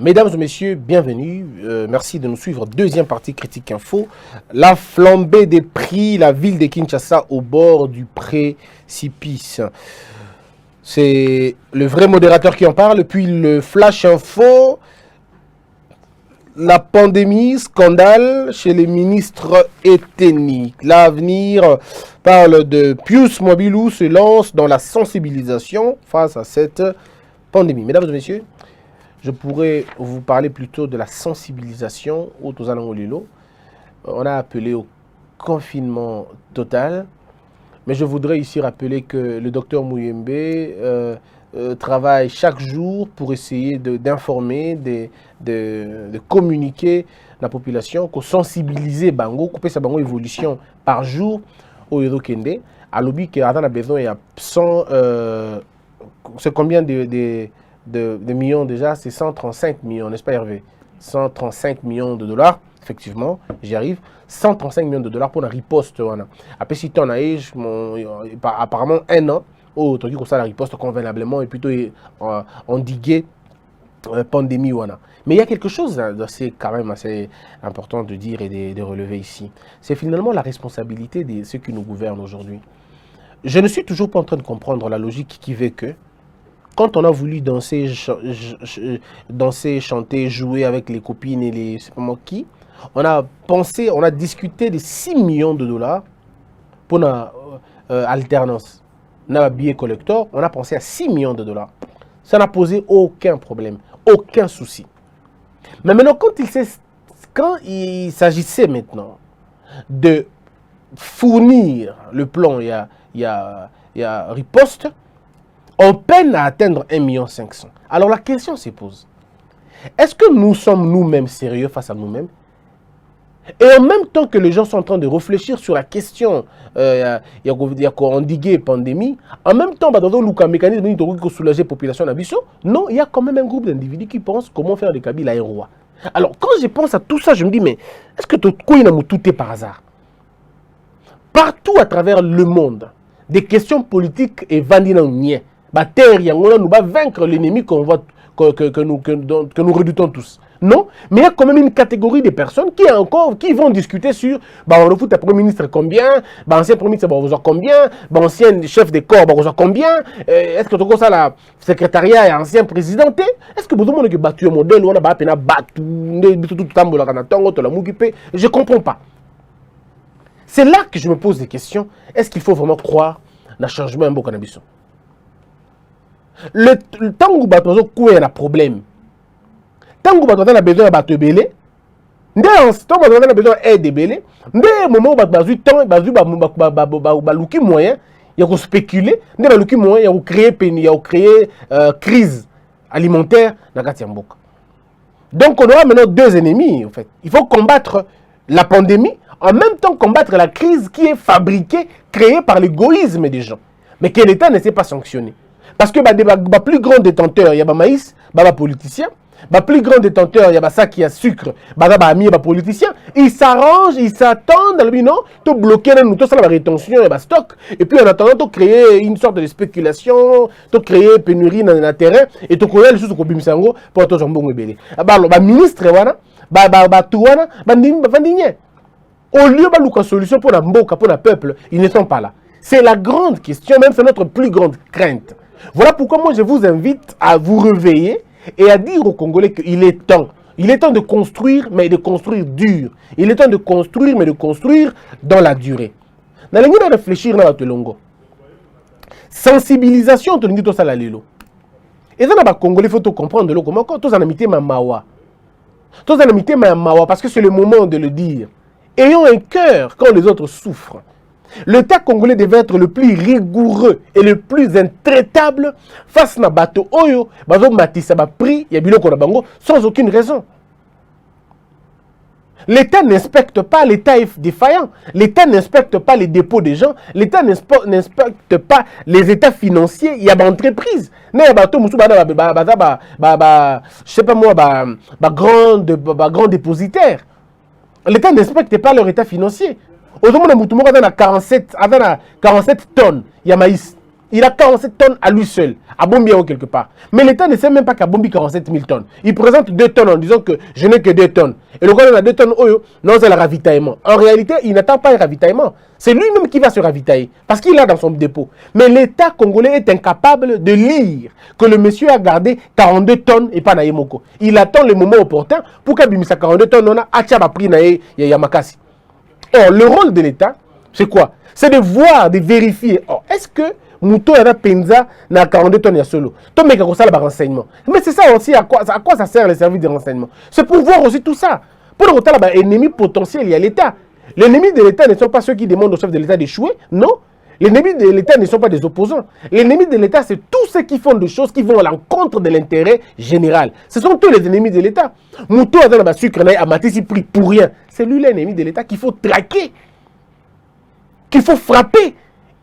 Mesdames et messieurs, bienvenue. Merci de nous suivre. Deuxième partie Critique Info. La flambée des prix, la ville de Kinshasa au bord du précipice. C'est le vrai modérateur qui en parle. Puis le Flash Info. La pandémie, scandale chez les ministres ethniques. L'avenir parle de Pius Mobilou se lance dans la sensibilisation face à cette pandémie. Mesdames et messieurs, je pourrais vous parler plutôt de la sensibilisation au Tozanangolilo. On a appelé au confinement total, mais je voudrais ici rappeler que le docteur Mouyembe travaille chaque jour pour essayer d'informer, de communiquer la population, de sensibiliser Bango, couper sa Bango évolution par jour au Yodokende. À l'objet qu'il a besoin, il y a 100, c'est combien de millions déjà? C'est 135 millions, n'est-ce pas Hervé? 135 millions de dollars, effectivement, j'y arrive. 135 millions de dollars pour la riposte. Après, si tu en as apparemment un an, tu as ça la riposte convenablement et plutôt endiguer pandémie. Mais il y a quelque chose d'assez quand même assez important de dire et de relever ici. C'est finalement la responsabilité de ceux qui nous gouvernent aujourd'hui. Je ne suis toujours pas en train de comprendre la logique qui veut que quand on a voulu danser, chanter, jouer avec les copines et les... c'est pas moi qui, on a pensé, on a discuté de 6 millions de dollars pour la alternance. On a un billet collector, on a pensé à 6 millions de dollars. Ça n'a posé aucun problème, aucun souci. Mais maintenant, quand il s'agissait maintenant de fournir le plan, il y a riposte, on peine à atteindre 1,5 million. Alors la question se pose. Est-ce que nous sommes nous-mêmes sérieux face à nous-mêmes? Et en même temps que les gens sont en train de réfléchir sur la question, il y a quoi endiguer pandémie, en même temps, dans le mécanisme pour soulager la population d'Abisso, non, il y a quand même un groupe d'individus qui pensent comment faire de Kabila un roi. Alors quand je pense à tout ça, je me dis, mais est-ce que tout est par hasard? Partout à travers le monde, des questions politiques et vandinanien. Nous va vaincre l'ennemi que nous redoutons tous. Non, mais il y a quand même une catégorie de personnes qui vont discuter sur on le fout à Premier ministre combien, ancien Premier ministre on combien, ancien chef de corps on combien, est-ce que tout ça la secrétariat et ancien président, est-ce que vous demandez que battu un modèle ou on a battu tout je comprends pas. C'est là que je me pose des questions. Est-ce qu'il faut vraiment croire dans le changement en cannabis? Le temps où il y a un problème, tant que vous avez besoin de belé, tant que vous avez besoin d'aide belé, au moment où vous avez temps, vous avez moyen, il y a spéculer, il y a moyen, il y a créer crise alimentaire dans Katiamboka. Donc on aura maintenant deux ennemis en fait. Il faut combattre la pandémie, en même temps combattre la crise qui est fabriquée, créée par l'égoïsme des gens, mais que l'État ne sait pas sanctionner. Parce que les plus grands détenteurs, il y a des maïs, des politiciens. Les plus grands détenteurs, il y a ça qui a sucre, des politiciens. Ils s'arrangent, ils s'attendent, non, tout bloquer, tout ça, la rétention, et stock. Et puis en attendant, tu créer une sorte de spéculation, tu créer pénurie dans le terrain, et tu créer les choses au Bimsango pour tout jambon et belé. Le ministre, au lieu de la solution pour la mboka, pour le peuple, ils ne sont pas là. C'est la grande question, même c'est notre plus grande crainte. Voilà pourquoi moi je vous invite à vous réveiller et à dire aux Congolais qu'il est temps. Il est temps de construire, mais de construire dur. Il est temps de construire, mais de construire dans la durée. Dans les gens réfléchir dans la longo. Sensibilisation, tu dis tout ça là lilo. Et dans les Congolais, il faut comprendre comment quand tous en amitié ma mawa. Tous en amitié ma mawa parce que c'est le moment de le dire. Ayons un cœur quand les autres souffrent. L'État congolais devait être le plus rigoureux et le plus intraitable face à bateau oyo, bazo matissa ba prix ya biloko na bango sans aucune raison. L'État n'inspecte pas, l'État est défaillant. L'État n'inspecte pas les dépôts des gens. L'État n'inspecte pas les états financiers. Il y a des entreprises. Il y a grand dépositaire. L'État n'inspecte pas leur état financier. Aujourd'hui, on a 47 tonnes de maïs. Il a 47 tonnes à lui seul, à Bombi ou quelque part. Mais l'État ne sait même pas qu'à Bombi 47 000 tonnes. Il présente 2 tonnes en disant que je n'ai que 2 tonnes. Et le gars a 2 tonnes, non, c'est le ravitaillement. En réalité, il n'attend pas un ravitaillement. C'est lui-même qui va se ravitailler, parce qu'il a dans son dépôt. Mais l'État congolais est incapable de lire que le monsieur a gardé 42 tonnes et pas Naïmoko. Il attend le moment opportun pour qu'il ait 42 tonnes, on a Achaba pris Yamakasi. Or, le rôle de l'État, c'est quoi? C'est de voir, de vérifier. Or, est-ce que Mouto et Penza n'a 42 tonnes à solo? Tom mec a ça le renseignement. Mais c'est ça aussi à quoi ça sert le service de renseignement. C'est pour voir aussi tout ça. Pour le retard, l'ennemi potentiel, il y a l'État. L'ennemi de l'État ne sont pas ceux qui demandent au chef de l'État d'échouer, non. L'ennemi de l'État ne sont pas des opposants. L'ennemi de l'État, c'est tous ceux qui font des choses qui vont à l'encontre de l'intérêt général. Ce sont tous les ennemis de l'État. Mouto a dans la sucre, a Matissi pris pour rien. C'est lui l'ennemi de l'État qu'il faut traquer, qu'il faut frapper.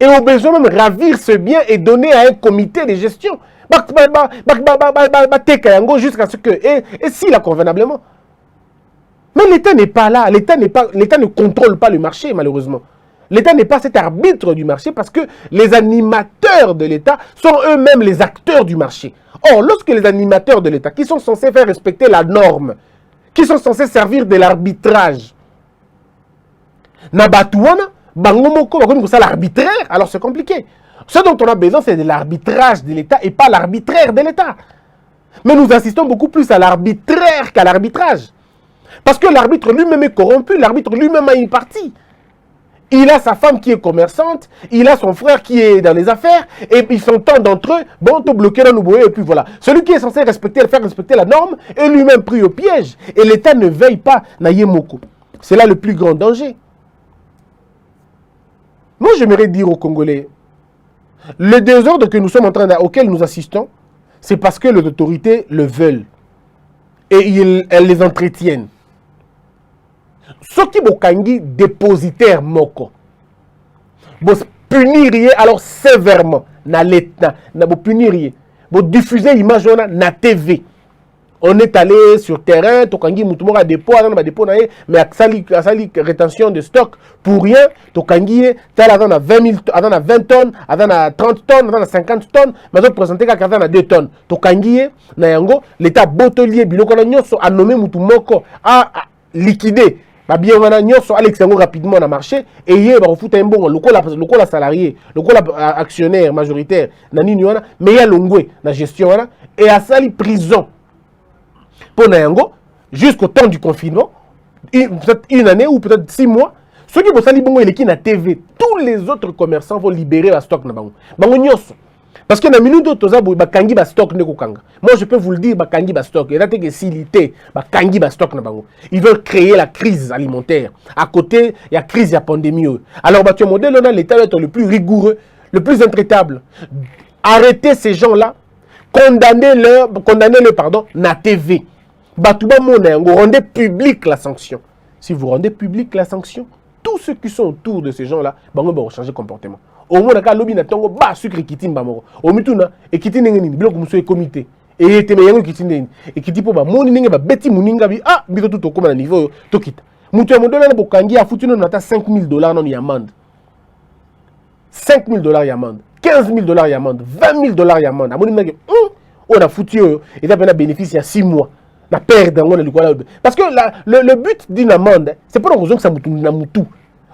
Et au besoin même ravir ce bien et donner à un comité de gestion. Jusqu'à ce que. Et s'il a convenablement. Mais l'État n'est pas là. L'État ne contrôle pas le marché, malheureusement. L'État n'est pas cet arbitre du marché parce que les animateurs de l'État sont eux-mêmes les acteurs du marché. Or, lorsque les animateurs de l'État, qui sont censés faire respecter la norme, qui sont censés servir de l'arbitrage, Nabatouana, Bangomoko, l'arbitraire, alors c'est compliqué. Ce dont on a besoin, c'est de l'arbitrage de l'État et pas l'arbitraire de l'État. Mais nous assistons beaucoup plus à l'arbitraire qu'à l'arbitrage. Parce que l'arbitre lui-même est corrompu, l'arbitre lui-même a une partie. Il a sa femme qui est commerçante, il a son frère qui est dans les affaires, et puis ils s'entendent entre eux, bon, tout bloqué dans nous, et puis voilà. Celui qui est censé faire respecter la norme est lui-même pris au piège. Et l'État ne veille pas Nayemoko. C'est là le plus grand danger. Moi, j'aimerais dire aux Congolais, le désordre que nous sommes en train auquel nous assistons, c'est parce que les autorités le veulent. Et elles les entretiennent. Ce qui est dépositaire moko, vous puniriez alors sévèrement na l'État, vous puniriez, vous diffusez l'image na TV. On est allé sur terrain, tokangi mutumora dépôt, mais à sali rétention de stock pour rien, tokangi tel à 20 tonnes, à 30 tonnes, à 50 tonnes, mais on présente qu'à 2 tonnes. Tokangi na yango l'état botelier biloko na nyonso a nommé mutumoko a liquidé. Bien nyonso Alex yango rapidement na marché et hier ba refuta mbongo lokola salarié, lokola actionnaire majoritaire na nini wana, mais ya longwe na gestion wana et a sali prison. Pour Nayango, jusqu'au temps du confinement, peut-être une année ou peut-être 6 mois, ceux qui vont salir bongo et qui na TV, tous les autres commerçants vont libérer la stock na bango. Bango nyonso. Parce que na minute toza ba kangi ba stock ne ko kanga. Moi je peux vous le dire ba kangi ba stock. Et là que silité ba kangi ba stock na bango. Ils veulent créer la crise alimentaire. À côté, il y a crise, il y a pandémie. Alors bah tu modèle là l'État doit être le plus rigoureux, le plus intraitable. Arrêtez ces gens-là, condamnez-le pardon, na TV. Rendez public la sanction. Si vous rendez public la sanction, tous ceux qui sont autour de ces gens-là, vont changer de comportement. Au moins, il y a un sucre qui est au mituna et qui est comité. Et il y a un qui est et qui dit pour moi, beti muninga bi ah bito tout comme niveau to kita. Mutu modèle na bokangi a foutu na $5 000 non yamande. $5 000 yamande, $15 000 yamande, $20 000 yamande. Amoni na on a foutu et ça a bénéficié à 6 mois. Parce que le but d'une amende, c'est pas une raison que ça moutou.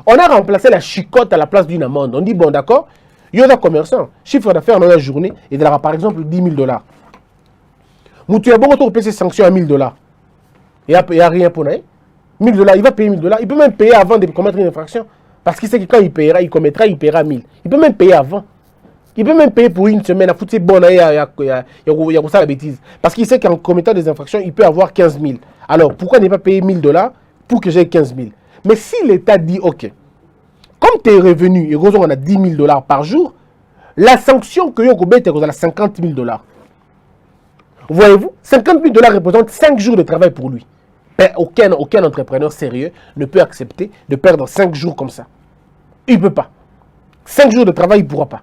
On a remplacé la chicotte à la place d'une amende. On dit, bon, d'accord, il y a un commerçant, chiffre d'affaires dans la journée, et de la par exemple $10 000. Moutou a bon retour payer ses sanctions à $1000. Il n'y a rien pour nous. $1000, il va payer $1000. Il peut même payer avant de commettre une infraction. Parce qu'il sait que quand il paiera, il commettra, il paiera 1000. Il peut même payer avant. Il peut même payer pour une semaine à foutre ses bonnes, il y a ça la bêtise. Parce qu'il sait qu'en commettant des infractions, il peut avoir 15 000. Alors, pourquoi ne pas payer $1000 pour que j'ai 15 000? Mais si l'État dit, ok, comme tes revenus, et on a $10 000 par jour, la sanction que vous avez, c'est $50 000. Voyez-vous, $50 000 représente 5 jours de travail pour lui. Aucun entrepreneur sérieux ne peut accepter de perdre 5 jours comme ça. Il ne peut pas. 5 jours de travail, il ne pourra pas.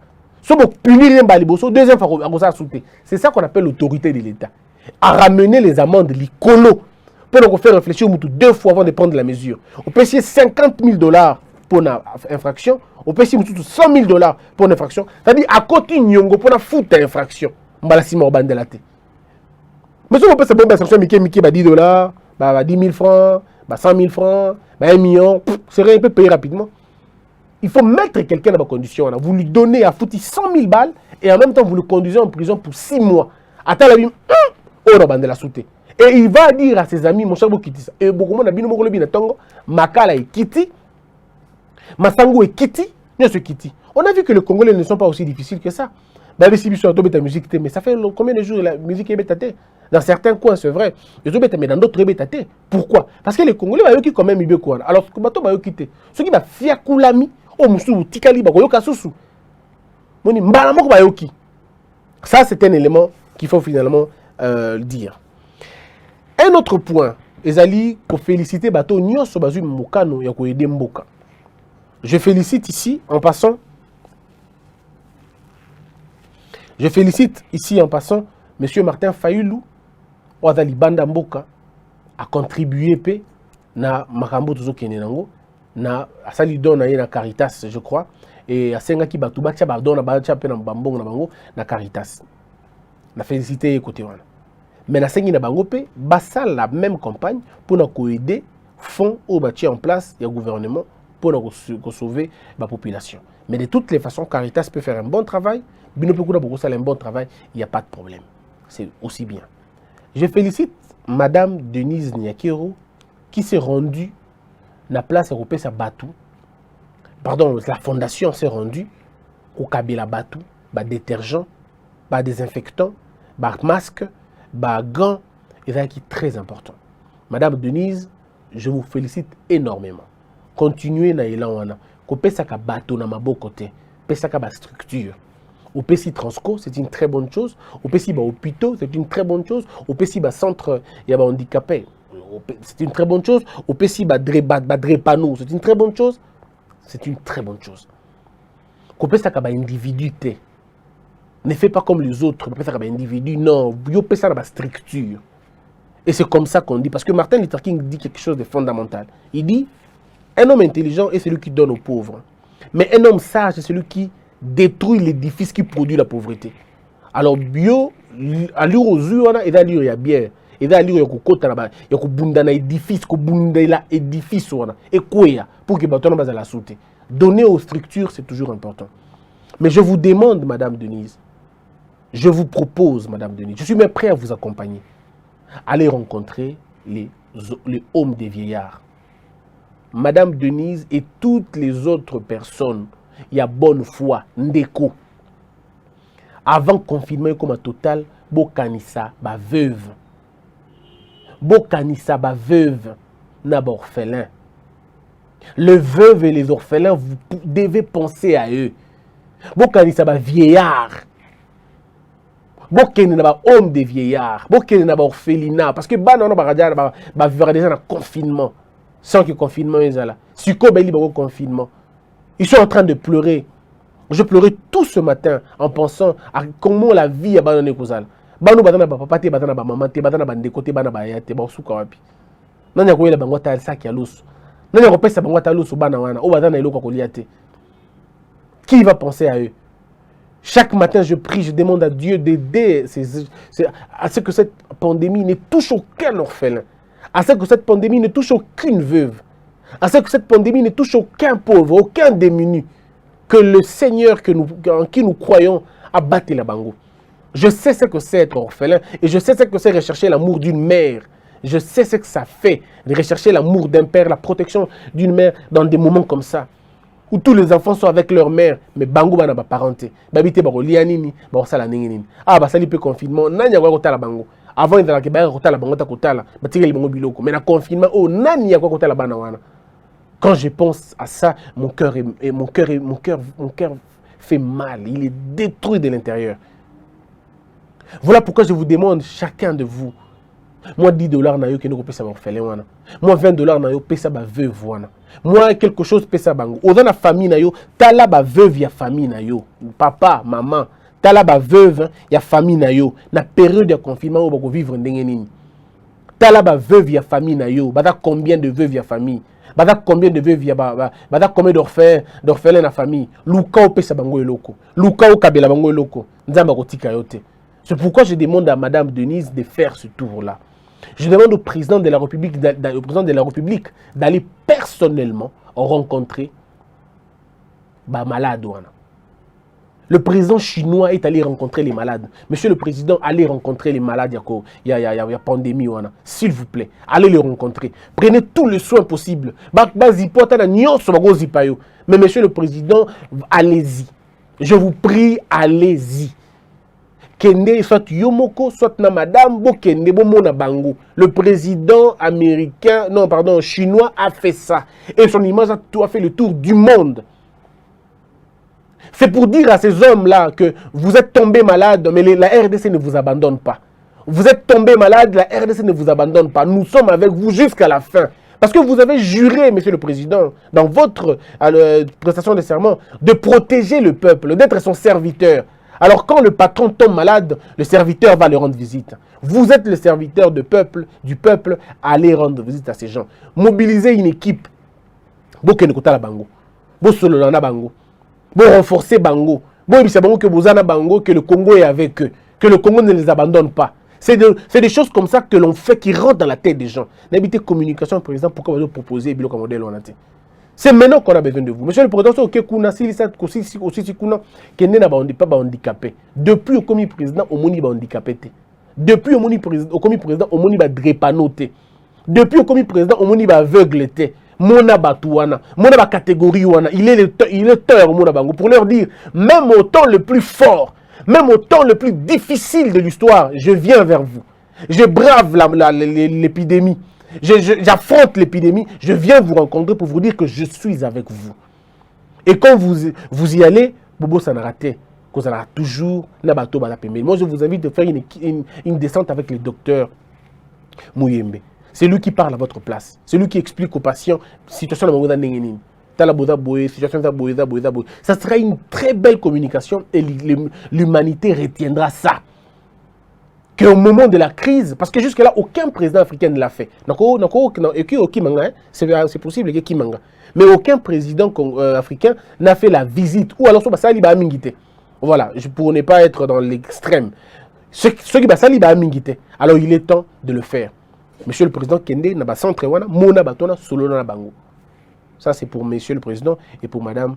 C'est ça qu'on appelle l'autorité de l'État. À ramener les amendes, les colos, pour faire réfléchir 2 fois avant de prendre la mesure. On peut essayer $50 000 pour une infraction, Au pays, $100,000 pour une infraction. C'est-à-dire, à côté, nyongo pour la foutre infraction. Mbalasima au bandelate. Mais si on peut se bomber sanction, Mickey, $10, 10 000 francs, 100 000 francs, 1 million, c'est rien, il peut payer rapidement. Il faut mettre quelqu'un dans la condition. Vous lui donnez à foutre 100 000 balles et en même temps, vous le conduisez en prison pour 6 mois. Attends la vie, oh, la bande la sauté. Et il va dire à ses amis, mon cher Bokiti, et beaucoup de gens, Makala est Kiti, Masango est Kiti, nous sommes Kiti. On a vu que les Congolais ne sont pas aussi difficiles que ça. Mais ça fait combien de jours la musique est bêtatée? Dans certains coins, c'est vrai. Mais dans d'autres, bêtatée. Pourquoi? Parce que les Congolais, ils quand même ils quoi. Alors, comment ils quitté? Ceux qui va fier Koulami, au Moussou, Tikali, Bakoyoka Sousou. Ça, c'est un élément qu'il faut finalement dire. Un autre point, Ezali, pour féliciter Bato Nyos Bazu Mokano Yakoyede Mboka. Je félicite ici, en passant, M. Martin Fayulu, Oazali Banda Mboka, a contribué na Makambo Tozo Kenenango, na Asali Don na Caritas, je crois, et à Sengaki Batuba, Tia Bardon, na Bacha Pena Bambong na Bango, na Caritas. Na félicité côté wana. Mais na Sengi na Bango Pe, basa la même campagne pour nous aider fonds au bâti en place, il y a gouvernement pour nous sauver la population. Mais de toutes les façons, Caritas peut faire un bon travail, Bino Pekouda Boko un bon travail, il n'y a pas de problème. C'est aussi bien. Je félicite Madame Denise Nyakero qui s'est rendue à la place européenne à Batou. Pardon, la fondation s'est rendue au Kabila Batou, bah détergent, bah désinfectant, bah masque, bah gants, et ça qui est très important. Madame Denise, je vous félicite énormément. Continuez na élan wana. Ko pesa ka bateau na mabo côté, pesa ka ba structure. Au PSI Transco, c'est une très bonne chose. Au PSI hôpitaux, c'est une très bonne chose. Au PSI centre, il y a handicapé, c'est une très bonne chose. Au PSI Drépano, c'est une très bonne chose. C'est une très bonne chose. Ko pesa ka ba individuité. Ne fais pas comme les autres, ko pesa ka ba individu. Non, yo pesa na ba structure. Et c'est comme ça qu'on dit. Parce que Martin Luther King dit quelque chose de fondamental. Il dit, un homme intelligent est celui qui donne aux pauvres. Mais un homme sage est celui qui détruit l'édifice qui produit la pauvreté. Alors, bio, à l'heure aux yeux, il y a bien. Il y a l'heure il y a un édifice, édifice, et quoi, pour que bateau n'a pas la sauter. Donner aux structures, c'est toujours important. Mais je vous demande, Madame Denise, je vous propose, Madame Denise, je suis même prêt à vous accompagner. Allez rencontrer les hommes des vieillards. Madame Denise et toutes les autres personnes, il y a bonne foi, ndeko. Avant confinement, comme à total, bokanisa ba veuve. Bokanisa ba veuve, n'a ba orphelin. Les veuves et les orphelins, vous devez penser à eux. Bokanisa ba vieillard. Bokene na ba homme des vieillards. Bokene na ba orphelinat. Parce que ba non ba vivre déjà dans confinement. Sans que le confinement est là. Si le confinement. Ils sont en train de pleurer. Je pleurais tout ce matin en pensant à comment la vie a abandonné Kozal. Banu badana ba papa te badana ba maman te badana ba ndeko te bana ba ya te ba suka wapi. Nanya ko yela bango ta saki ya lusu. Nanya ko pesa bango ta lusu bana wana. O badana iloko ko liate. Qui va penser à eux? Chaque matin, je prie, je demande à Dieu d'aider à ce que cette pandémie ne touche aucun orphelin. À ce que cette pandémie ne touche aucune veuve. À ce que cette pandémie ne touche aucun pauvre, aucun démuni. Que le Seigneur en qui nous croyons a battu la bango. Je sais ce que c'est être orphelin et je sais ce que c'est rechercher l'amour d'une mère. Je sais ce que ça fait de rechercher l'amour d'un père, la protection d'une mère dans des moments comme ça. Où tous les enfants sont avec leur mère, mais bango bana ba parenté. Babité ba lianini, ba sala ningini. Ah ba sali peu confinement, nanya wa kota la bango. Avant il y avait la kota la bango ta kota la, ba tigeli bango biloko. Mais la confinement, oh nanya wa kota la bana wana. Quand je pense à ça, mon cœur fait mal, il est détruit de l'intérieur. Voilà pourquoi je vous demande chacun de vous. Moi $10 na yo que nous pesa ba orphelin wana. Moi $20 na yo pesa ba veuve wana. Moi quelque chose pesa bango. Oza na famille na yo, tala ba veuve ya famille na yo. Papa, maman, tala ba veuve ya famille na yo. Na période de confinement où bako vivre ndenge nini. Tala ba veuve ya famille na yo. Bata combien de veuves ya famille. Bada combien de veuves ya bada combien d'orphelins na famille. Luka opesa bango eloko. Luka okabela bango eloko. Nzamba kotika yote. C'est pourquoi je demande à Madame Denise de faire ce tour-là. Je demande au président de la République d'aller personnellement rencontrer les malades. Le président chinois est allé rencontrer les malades. Monsieur le président, allez rencontrer les malades. Il y a pandémie. S'il vous plaît, allez les rencontrer. Prenez tous les soins possibles. Mais monsieur le président, allez-y. Je vous prie, allez-y. Kende, soit Yomoko, soit na madame, bo kende, bo mona bango. Le président américain, non, pardon, chinois a fait ça. Et son image a fait le tour du monde. C'est pour dire à ces hommes-là que vous êtes tombés malades, mais la RDC ne vous abandonne pas. Vous êtes tombés malades, la RDC ne vous abandonne pas. Nous sommes avec vous jusqu'à la fin. Parce que vous avez juré, monsieur le président, dans votre prestation de serment, de protéger le peuple, d'être son serviteur. Alors quand le patron tombe malade, le serviteur va lui rendre visite. Vous êtes le serviteur du peuple, allez rendre visite à ces gens. Mobilisez une équipe. Bo kenekota la bango. Bo sololana bango. Bon, renforcer Bango. Bon, il Bango que Bozana Bango, que le Congo est avec eux. Que le Congo ne les abandonne pas. C'est des choses comme ça que l'on fait qui rentrent dans la tête des gens. N'habitez communication, par exemple, pourquoi vous proposez le modèle. C'est maintenant qu'on a besoin de vous. Monsieur le président, pas handicapé. Depuis au commis président, au moni handicapé. Depuis au commis président, au moni drépanoté. Depuis au commis président, au moni aveugle. Mona Batouana, Mona catégorie wana, il est tort Mona Bango pour leur dire, même au temps le plus fort, même au temps le plus difficile de l'histoire, je viens vers vous. Je brave l'épidémie, j'affronte l'épidémie, je viens vous rencontrer pour vous dire que je suis avec vous. Et quand vous y allez, Bobo ça n'a raté, vous allez toujours Nabato Balapembe. Moi je vous invite de faire une descente avec le docteur Mouyembe. C'est lui qui parle à votre place. C'est lui qui explique aux patients situation de ça sera une très belle communication et l'humanité retiendra ça. Qu'au moment de la crise, parce que jusque-là, aucun président africain ne l'a fait. C'est possible qu'il y ait mais aucun président africain n'a fait la visite. Ou alors, voilà, pour ne pas être dans l'extrême. Alors, il est temps de le faire. Monsieur le président Kende n'a pas centre wana mona batona solo na bango. Ça c'est pour monsieur le président et pour madame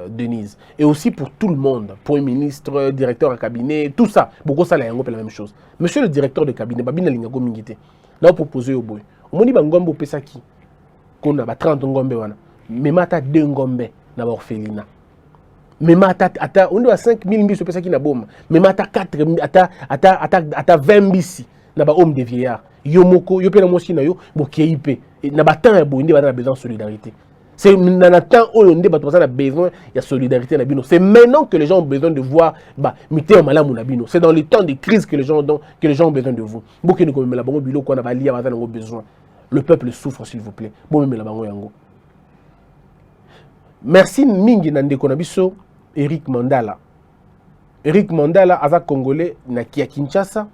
Denise et aussi pour tout le monde, premier ministre, directeur en cabinet, tout ça. Beaucoup ça la yango la même chose. Monsieur le directeur de cabinet babina lingago mingité. Na proposer au boy. Omoni bangombe pesa ki qu'on a 30 ngombe wana. Mais mata 2 ngombe na ba orphelinat. Mais mata on a 5000 biso pesa ki na boma. Mais mata 4 ata 20 bisi na ba homme de vieillard. Yomoko, yopena mosi na yo, bokeipe. Na batan ya boinde ba na besoin de solidarité. C'est na temps où on a besoin de solidarité na bino. C'est maintenant que les gens ont besoin de voir mité en malamu na bino. C'est dans les temps de crise que les gens ont besoin de vous. Boké ne comme la bango bilo ko na ba lia ba na besoin. Le peuple souffre s'il vous plaît. Bon même la bango yango. Merci mingi na ndeko na biso Eric Mandala. Eric Mandala aza congolais na Kinshasa.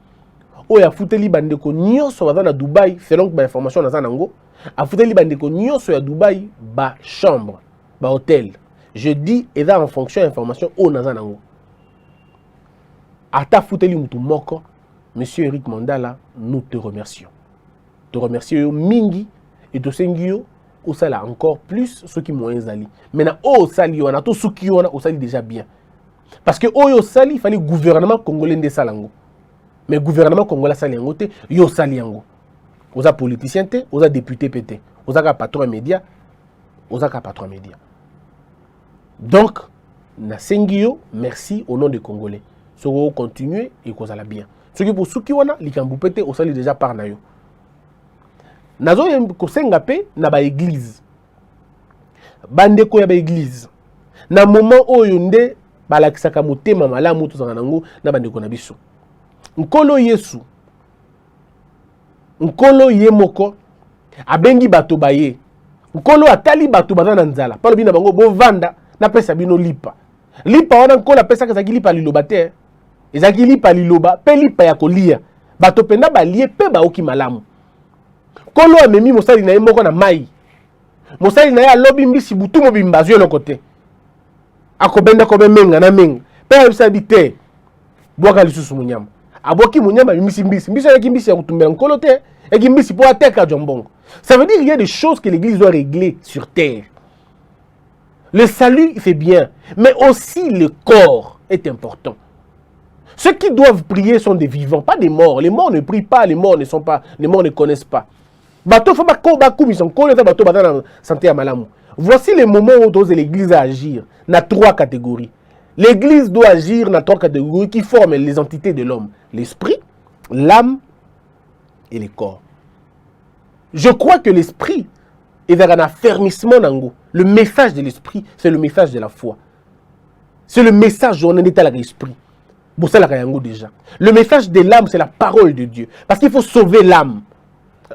Oya futeli bandeko nyonso baza na Dubaï selon ba information na zanango a futeli bandeko nyonso ya Dubaï ba chambre ba hôtel je dis et là en fonction information o na zanango ata futeli mutu moko monsieur Eric Mandala nous te remercions yo mingi et to sengi yo osala encore plus ceux qui m'ont ezali maintenant o sali wana to suki wana osali déjà bien parce que oyo sali il fallait gouvernement congolais de salango. Mais le gouvernement congolais sali yango te, yo sali yango. Oza politicien te, oza député pété. Oza ka patron média, Donc, na sengi yo, merci au nom des Congolais. So vous continuez et vous allez bien. Ce qui pour souki wana, likambu pété, osali déjà par na yo. Nazo ko senga pe na ba église. Bandeko ya ba église. Na moment oyo nde balakisaka motema malamu to zanango na bandeko na biso. Nkolo Yesu, Nkolo Yemoko, abengi bato baye. Nkolo atali bato bazana nzala. Palo bina bango bo vanda na pesa bino lipa. Lipa wana nkolo pesa kazaki lipa liloba te. Ezaki lipa liloba pe lipa ya kolia. Bato penda balie pe baoki malamu. Nkolo amemi mosali na ye moko na mai. Mosali na ya lobby mbisi butu mo bimbazo le côté. Akobenda ko menga na menga. Pe bisa bité. Boka lisusu munyama. Aboki munyama mbisi mbisi. Mbisi ya kimbisi ya kutumbela nkolo te. Et kimbisi pour ateka jombongo. Ça veut dire qu'il y a des choses que l'église doit régler sur terre. Le salut c'est bien, mais aussi le corps est important. Ceux qui doivent prier sont des vivants, pas des morts. Les morts ne prient pas, les morts ne connaissent pas. Voici les moments où l'église a agir dans 3 catégories. L'église doit agir dans 3 catégories qui forment les entités de l'homme. L'esprit, l'âme et le corps. Je crois que l'esprit est vers un affermissement d'ango. Le message de l'esprit, c'est le message de la foi. C'est le message où on est à l'esprit. Déjà. Le message de l'âme, c'est la parole de Dieu. Parce qu'il faut sauver l'âme.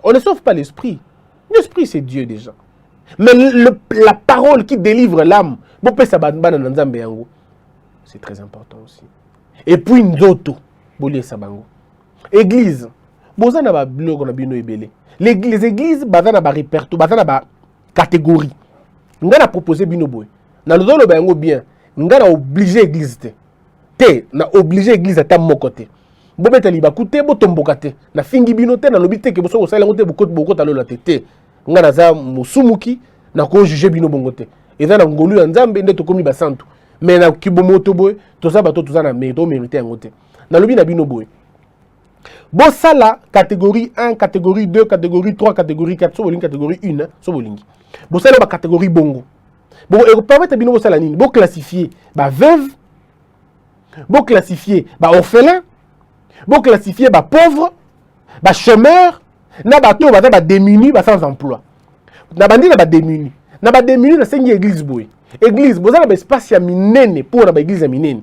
On ne sauve pas l'esprit. L'esprit, c'est Dieu déjà. Mais la parole qui délivre l'âme, c'est très important aussi. Et puis, Nzoto, Église. Les églises, catégorie. On a proposé binoboy. Dans le zone bien, on a obligé l'église. Na obligé l'église à mon côté. Bobeta liba kute botombokate. Na fingi binote na lobite ke boso osala ngote bokot talo la tete. Nga na za musumuki na ko juger bino bongote. Eza na ngolu ya nzambe nde to komi basantu. Mais na kibomoto boy, to za bato to za na mérite mérité ngote. Na lobi na bino boy. Bo sala catégorie 1, catégorie 2, catégorie 3, catégorie 4, so bolingi catégorie 1, so bolingi. Bo sala ba catégorie bongo. Bon et permettre bino bo sala nini? Bo classifier ba veuve. Bon classifier orphelin, bon classifier pauvre, chômeur, na bato ba démuni, sans emploi. Na bandi na démuni. Na démuni na sengi église boy. Église boza na espace ya minene pour na église ya minene.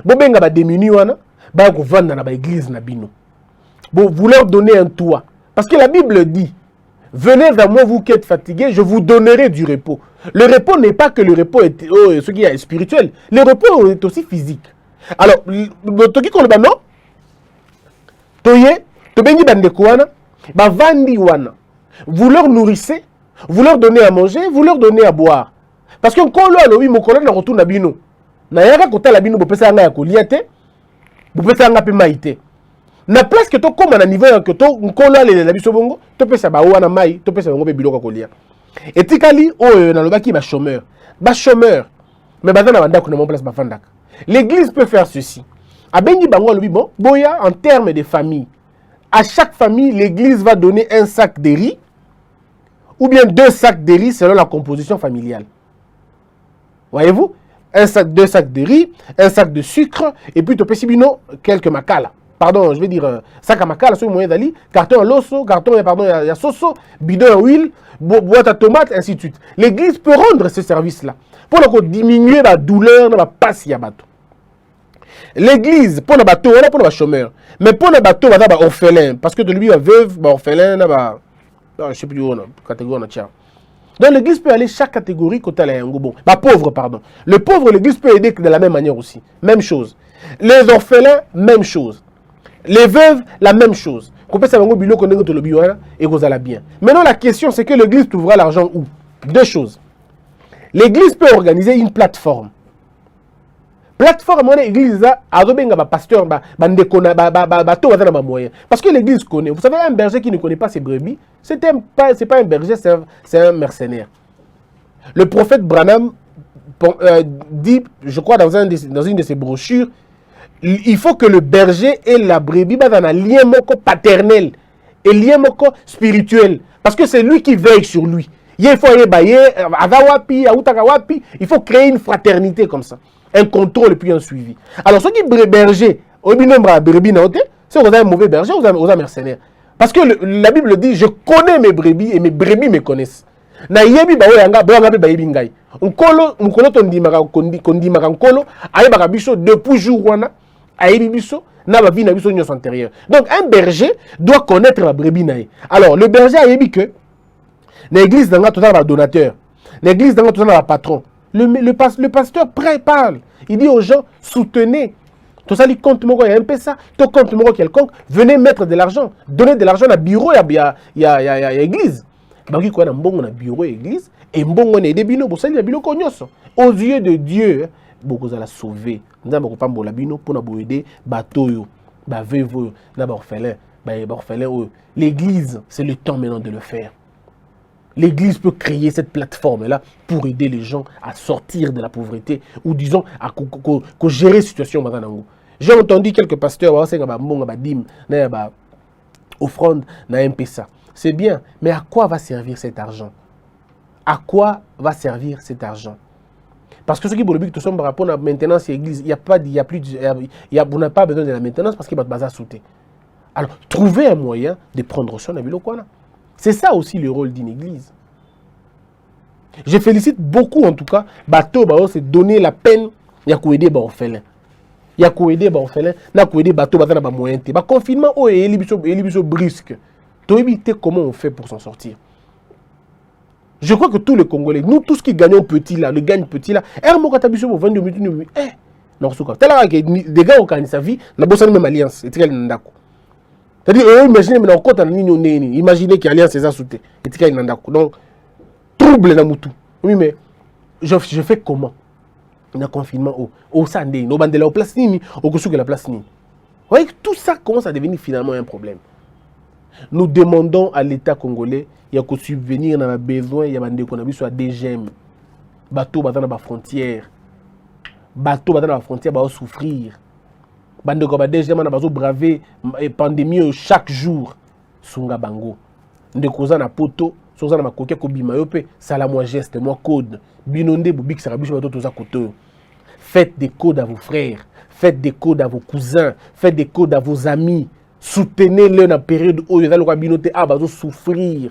Bo benga ba démuni wana, ba ko vendre na église na bino. Bon vous leur donner un toit parce que la Bible dit venez vers moi vous qui êtes fatigués, je vous donnerai du repos. Le repos n'est pas que le repos est ce qui est spirituel, le repos est aussi physique. Alors, toki ko le non toye to bengi bandeko wana ba vandi wana, vous leur nourrissez, vous leur donnez à manger, vous leur donnez à boire parce que nkolo alobi mokolo na retourna bino na yaka kotala bino bo pesa nga ya kolia te bo pesa nga pe maite na place que to koma na niveau que to nkolo ale la biso bongo to pesa ba wana mai to pesa ngo be biloko kolia etikali oyo na lobaki ba chômeur mais bazana banda ko na mon place ba fandaka. L'église peut faire ceci. Abengi bango lobi bon, boya en termes de famille. À chaque famille, l'église va donner un sac de riz ou bien 2 sacs de riz selon la composition familiale. Voyez-vous? 2 sacs de riz, un sac de sucre et puis topesibino quelques makala. Pardon, je vais dire sac à makala sur moyen d'ali, carton à l'osso, carton à soso, bidon à huile, boîte à tomates, ainsi de suite. L'église peut rendre ce service-là pour diminuer la douleur, la passe ya bateau. L'église, pour les bateaux, on a pour les chômeurs. Mais pour les bateaux, on a des orphelins. Parce que de lui, il veuve, orphelin, non, je ne sais plus où on a, catégorie on a tient. Donc l'église peut aller chaque catégorie côté la bon. Pauvre, pardon. Le pauvre, l'église peut aider de la même manière aussi. Même chose. Les orphelins, même chose. Les veuves, la même chose. Qu'on peut savoir bilo qu'on est le bio et qu'on a bien. Maintenant, la question, c'est que l'église trouvera l'argent où? 2 choses. L'église peut organiser une plateforme. Plateforme, l'église a pasteur, parce que l'église connaît. Vous savez, un berger qui ne connaît pas ses brebis, c'est pas un berger, c'est un mercenaire. Le prophète Branham dit, je crois dans une de ses brochures, il faut que le berger et la brebis dans un lien paternel et lien spirituel. Parce que c'est lui qui veille sur lui. Il faut créer une fraternité comme ça. Un contrôle et puis un suivi. Alors, ceux qui berger, c'est un mauvais berger ou un mercenaire. Parce que la Bible dit, je connais mes brebis et mes brebis me connaissent. Na yebi ba oyanga ba ngabe ba yebi ngai. Nkolo to ndimaka nkolo ayebaka biso depuis jour wana ayebi biso na ba vie na biso nyos antérieur. Donc un berger doit connaître la brebis nae. Alors le berger ayebi que l'église danga tout un donateur. L'église danga tout un patron. Le pasteur parle. Il dit aux gens, soutenez. Tout ça, il compte mon il y a un peu ça. Tout compte mon quelconque. Venez mettre de l'argent. Donnez de l'argent à bureau, il y a église. Baki quoi na mbongo na bureau église et mbongo na debino bo sali bino konyoso. Aux yeux de Dieu, beaucoup za la sauver. Nzamba ko pambola bino pour na boider batoyo, ba vevo na ba orphelin, ba orphelin. L'église, c'est le temps maintenant de le faire. L'église peut créer cette plateforme-là pour aider les gens à sortir de la pauvreté ou disons à gérer la situation. J'ai entendu quelques pasteurs offrande na MPSA. C'est bien, mais à quoi va servir cet argent? À quoi va servir cet argent? Parce que ce qui est pour le but, tout ça, par rapport à la maintenance de l'église, on n'a pas besoin de la maintenance parce qu'il y a besoin de sauter. Alors, trouvez un moyen de prendre soin de la. C'est ça aussi le rôle d'une église. Je félicite beaucoup en tout cas, Bateau c'est donner la peine, il y a aider les orphelins. Il y a aider les orphelins, il y a aider Bateau dans les moyens. Le confinement est brusque. Tu as évité comment on fait pour s'en sortir. Je crois que tous les Congolais, nous tous qui gagnons petit là, le gagne petit là, des gars ont gagné sa vie, on a besoin de même alliance. C'est-à-dire, imaginez maintenant quand on imaginez qu'il y a alliance c'est sauté. Donc, trouble dans moutou. Oui, mais je fais comment? On a confinement au Sandé, au Bandela, au place Nini, au Kousouk la place Nini. Vous voyez que tout ça commence à devenir finalement un problème. Nous demandons à l'État congolais, il y a que subvenir dans les besoins, il y a des qu'on a vu sur la DGM. Bateau dans la frontière. Bateau dans la frontière va souffrir. Bande de DGM na bazo braver pandémie chaque jour. Sunga bango. Ndekoza na poto, soza na makokia ko bima yo pe, sala moi geste, moi code. Binonde bubik sarabicho bato toza koto. Faites des codes à vos frères, faites des codes à vos cousins, faites des codes à vos amis. Soutenez-le dans la période où ils vont binoter à bazo souffrir.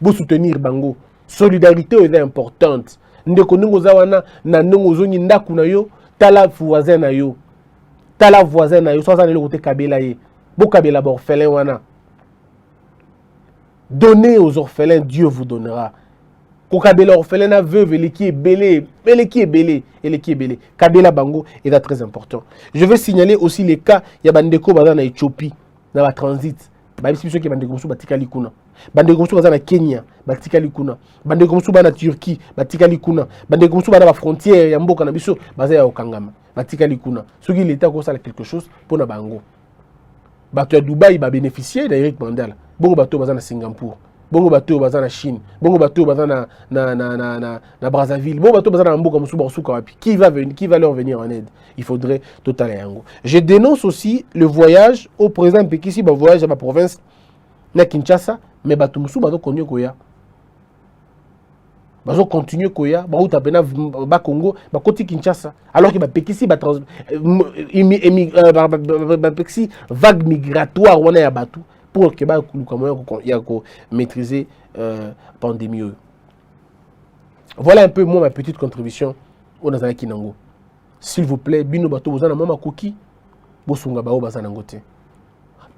Vous soutenir bango. Solidarité est importante. Ndeko ngoza wana na ngozo ni ndaku na yo, tala voisin na yo. Tala voisin na yo, soit ça le côté kabela ye. Bo kabela ba orphelin wana. Donnez aux orphelins, Dieu vous donnera. Kabela orphelin na veuve, et qui est belé, et qui est belé. Kabela bango est très important. Je veux signaler aussi les cas, il y a bandeko bazana na Éthiopie, dans la transit. Ba bisi biso ki bandeko musu batikali kuna. Bandeko musu bazana Kenya, batikali kuna. Bandeko musu bana Turquie, batikali kuna. Bandeko musu bana ba frontière ya mboka na biso, bazaya ya Okangama, batikali kuna. Soki l'État ko sala quelque chose pour na bango. Bato ya Dubaï ba bénéficier d'Eric Mandela. Bongo bato bazana Singapour. Bongo bato bazana Chine. Bongo bato bazana na Brazzaville. Bongo bato bazana mboka musu ba suka wapi. Qui va leur venir en aide? Il faudrait totalement yango. Je dénonce aussi le voyage au président Pekisi, ba voyage à ma province na Kinshasa, mais bato musu bato konyo koya. Bazo continuer koya, ba uta pena ba Congo, ba koti Kinshasa. Alors que ba Pekisi ba Pekisi vague migratoire wana ya bato pour que ba maîtriser pandémie. Voilà un peu moi ma petite contribution au Nazana Kinango. S'il vous plaît, bino bato bozana mama koki, bosunga bao bazana ngote.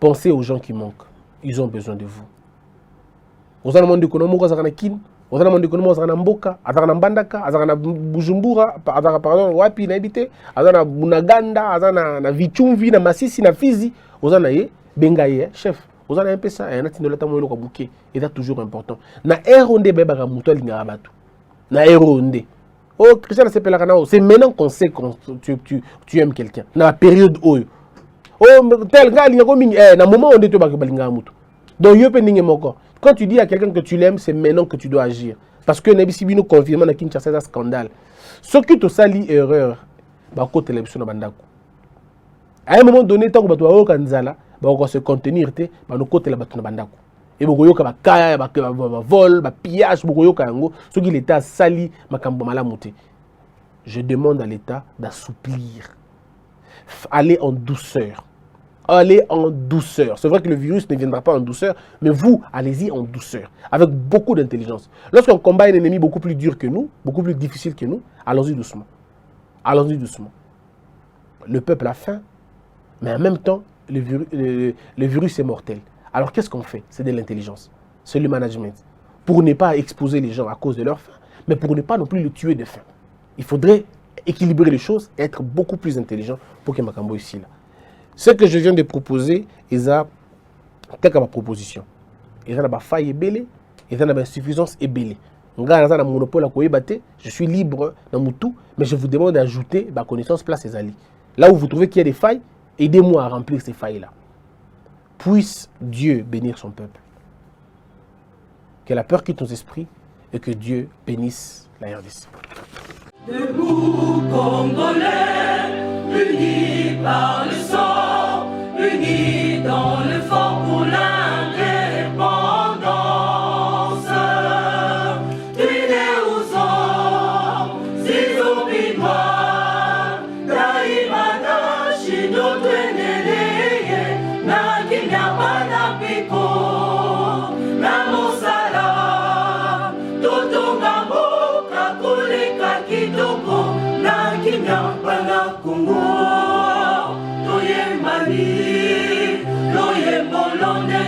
Pensez aux gens qui manquent. Ils ont besoin de vous. Ozana monde konomo kazana kin. Ozana monde konomo azana mboka, azana mbandaka, azana Bujumbura, azana pardon wapi na habité, azana Bunaganda, azana na Vichumvi na Masisi na Fizi, ozana ye bengaye chef. Ozana un peu ça, et na tindoleta mo ko bouquet, et c'est toujours important. Na eronde beba ga muto linga bato. Na eronde. Oh Christian c'est maintenant qu'on sait que tu aimes quelqu'un. Dans la période où oh tel gars linga ko mingi na moment on te ba linga muto. Donc yo pe ninge moko. Quand tu dis à quelqu'un que tu l'aimes, c'est maintenant que tu dois agir. Parce que Nebisibino confirme dans Kinshasa un scandale. Ce qui te sali erreur, bah côté télévision na bandako. À un moment donné, tant que tu as kanzala, bah on va se contenir te, bah no côté la batu na bandako. Et beaucoup yoka ba kaya, ba vol, ba pillage, beaucoup yoka yango. Ce qui l'État sali makambo malamuté. Je demande à l'État d'assouplir, aller en douceur. Allez en douceur. C'est vrai que le virus ne viendra pas en douceur, mais vous, allez-y en douceur, avec beaucoup d'intelligence. Lorsqu'on combat un ennemi beaucoup plus dur que nous, beaucoup plus difficile que nous, allons-y doucement. Allons-y doucement. Le peuple a faim, mais en même temps, le virus est mortel. Alors qu'est-ce qu'on fait? C'est de l'intelligence. C'est le management. Pour ne pas exposer les gens à cause de leur faim, mais pour ne pas non plus le tuer de faim. Il faudrait équilibrer les choses et être beaucoup plus intelligent pour que Makambo ici là. Ce que je viens de proposer, c'est ma proposition. Il y a des failles belées, et dans insuffisance et belé. Nga na monopole à koyeba te, je suis libre dans mon tout, mais je vous demande d'ajouter ma connaissance place et ali. Là où vous trouvez qu'il y a des failles, aidez-moi à remplir ces failles-là. Puisse Dieu bénir son peuple. Que la peur quitte nos esprits et que Dieu bénisse la RDC. Debout Congolais, unis par le sang, unis dans le fort pour l'indépendance. Tués aux hommes, si oubliez-moi, Daïmana, Chino, Tueneleye, Nakinya, Banapiko, Namosala, Totongambo, Kakuleka, Kitoko, Nakinya, Banakungo, Toyemani, Loyembolone.